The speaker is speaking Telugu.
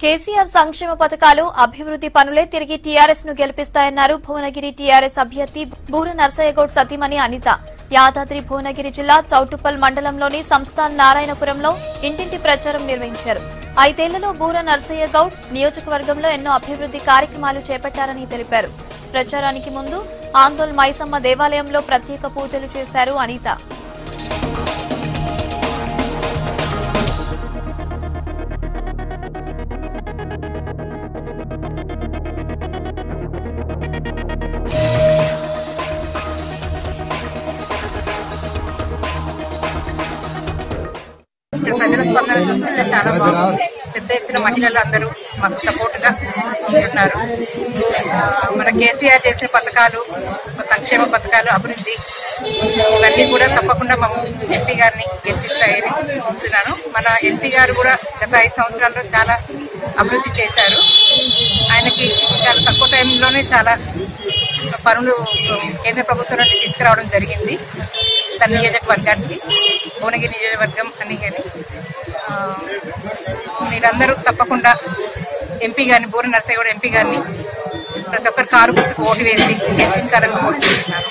కేసీఆర్ సంక్షేమ పథకాలు అభివృద్ది పనులే తిరిగి టీఆర్ఎస్ ను గెలిపిస్తాయన్నారు భువనగిరి టీఆర్ఎస్ అభ్యర్థి బూర నర్సయ్యగౌడ్ సతీమణి అనిత. యాదాద్రి భువనగిరి జిల్లా చౌటుప్పల్ మండలంలోని సంస్థాన్ నారాయణపురంలో ఇంటింటి ప్రచారం నిర్వహించారు. 5 ఏళ్లలో బూర నర్సయ్యగౌడ్ నియోజకవర్గంలో ఎన్నో అభివృద్ది కార్యక్రమాలు చేపట్టారని తెలిపారు. ప్రచారానికి ముందు ఆందోళ్ మైసమ్మ దేవాలయంలో ప్రత్యేక పూజలు చేశారు అనిత. ప్రజల స్పందన చూస్తుంటే చాలా బాగుంది. పెద్ద ఎత్తున మహిళలు అందరూ మాకు సపోర్ట్ గా ఉన్నారు. మన కేసీఆర్ చేసే పథకాలు, సంక్షేమ పథకాలు, అభివృద్ధి ఇవన్నీ కూడా తప్పకుండా మా ఎంపీ గారిని గెలిపిస్తాయని చెప్తున్నాను. మన ఎంపీ గారు కూడా గత 5 సంవత్సరాల్లో చాలా అభివృద్ధి చేశారు. ఆయనకి చాలా తక్కువ టైంలోనే చాలా పనులు కేంద్ర ప్రభుత్వం నుండి తీసుకురావడం జరిగింది. తన నియోజకవర్గానికి, భువనగిరి నియోజకవర్గం అని. కానీ మీరందరూ తప్పకుండా ఎంపీ గారిని, బూర నర్సయ్యగౌడ్ ఎంపీ గారిని ప్రతి ఒక్కరు కారు గుర్తుకు ఓటు వేసి గెలిపించాలని కోరుకుంటున్నాను.